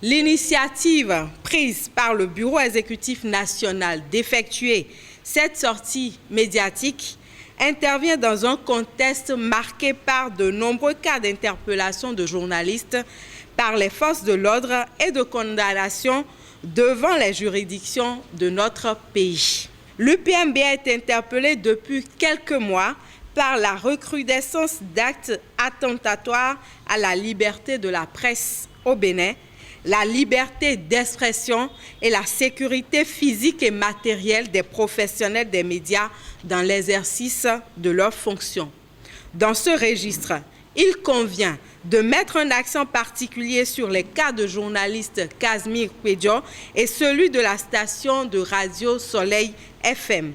L'initiative prise par le Bureau exécutif national d'effectuer cette sortie médiatique intervient dans un contexte marqué par de nombreux cas d'interpellation de journalistes par les forces de l'ordre et de condamnation devant les juridictions de notre pays. L'UPMB est interpellé depuis quelques mois par la recrudescence d'actes attentatoires à la liberté de la presse au Bénin, la liberté d'expression et la sécurité physique et matérielle des professionnels des médias dans l'exercice de leurs fonctions. Dans ce registre, il convient de mettre un accent particulier sur les cas de journaliste Casimir Kouédio et celui de la station de radio Soleil FM.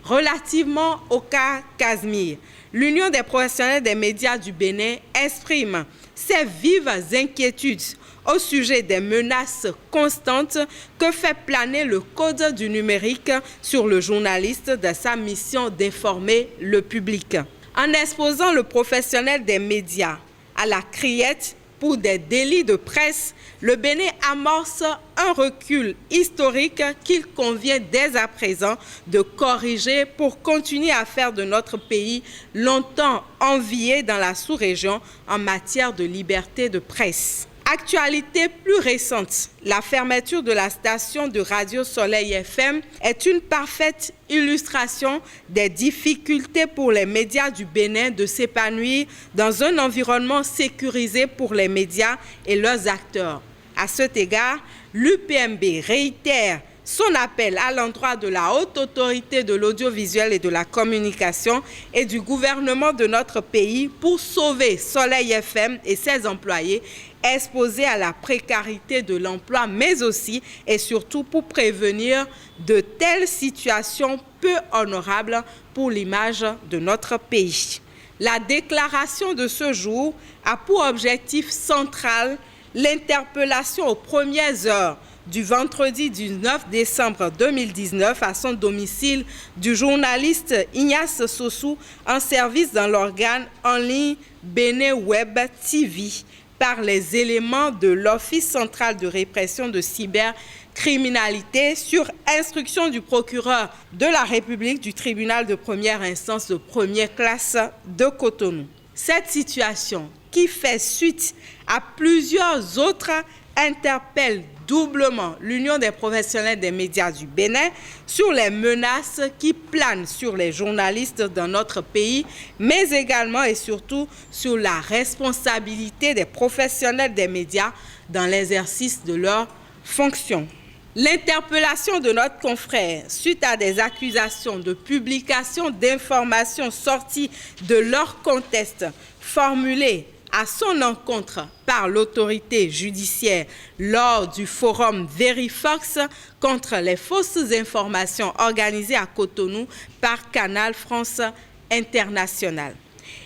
Relativement au cas Casimir, l'Union des professionnels des médias du Bénin exprime ses vives inquiétudes au sujet des menaces constantes que fait planer le Code du numérique sur le journaliste de sa mission d'informer le public. En exposant le professionnel des médias à la criette pour des délits de presse, le Bénin amorce un recul historique qu'il convient dès à présent de corriger pour continuer à faire de notre pays longtemps envié dans la sous-région en matière de liberté de presse. Actualité plus récente, la fermeture de la station de radio Soleil FM est une parfaite illustration des difficultés pour les médias du Bénin de s'épanouir dans un environnement sécurisé pour les médias et leurs acteurs. À cet égard, l'UPMB réitère son appel à l'endroit de la haute autorité de l'audiovisuel et de la communication et du gouvernement de notre pays pour sauver Soleil FM et ses employés exposés à la précarité de l'emploi, mais aussi et surtout pour prévenir de telles situations peu honorables pour l'image de notre pays. La déclaration de ce jour a pour objectif central l'interpellation aux premières heures du vendredi 19 décembre 2019 à son domicile du journaliste Ignace Sossou en service dans l'organe en ligne Bénin Web TV par les éléments de l'Office central de répression de cybercriminalité sur instruction du procureur de la République du tribunal de première instance de première classe de Cotonou. Cette situation, qui fait suite à plusieurs autres, interpelle doublement l'Union des professionnels des médias du Bénin sur les menaces qui planent sur les journalistes dans notre pays, mais également et surtout sur la responsabilité des professionnels des médias dans l'exercice de leurs fonctions. L'interpellation de notre confrère suite à des accusations de publication d'informations sorties de leur contexte formulées à son encontre par l'autorité judiciaire lors du forum Verifox contre les fausses informations organisé à Cotonou par Canal France International.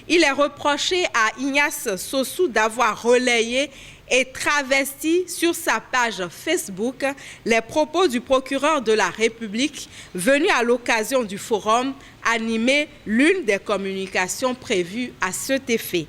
Il est reproché à Ignace Sossou d'avoir relayé et travesti sur sa page Facebook les propos du procureur de la République venu à l'occasion du forum animer l'une des communications prévues à cet effet.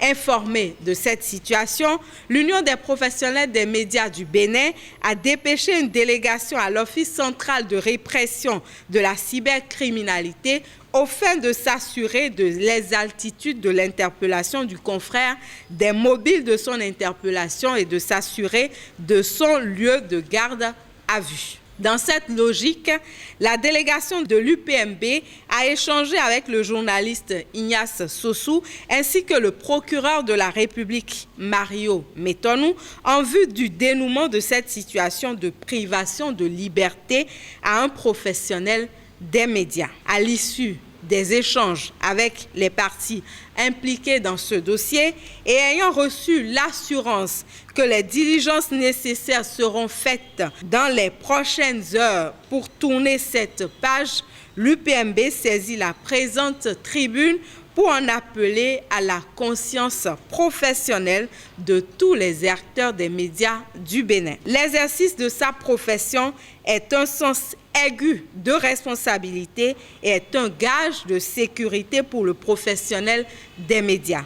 Informée de cette situation, l'Union des professionnels des médias du Bénin a dépêché une délégation à l'Office central de répression de la cybercriminalité au fin de s'assurer de l'exactitude de l'interpellation du confrère, des mobiles de son interpellation et de s'assurer de son lieu de garde à vue. Dans cette logique, la délégation de l'UPMB a échangé avec le journaliste Ignace Sossou ainsi que le procureur de la République, Mario Metonou, en vue du dénouement de cette situation de privation de liberté à un professionnel des médias. À l'issue des échanges avec les parties impliquées dans ce dossier et ayant reçu l'assurance que les diligences nécessaires seront faites dans les prochaines heures pour tourner cette page, l'UPMB saisit la présente tribune pour en appeler à la conscience professionnelle de tous les acteurs des médias du Bénin. L'exercice de sa profession est un sens aigu de responsabilité et est un gage de sécurité pour le professionnel des médias.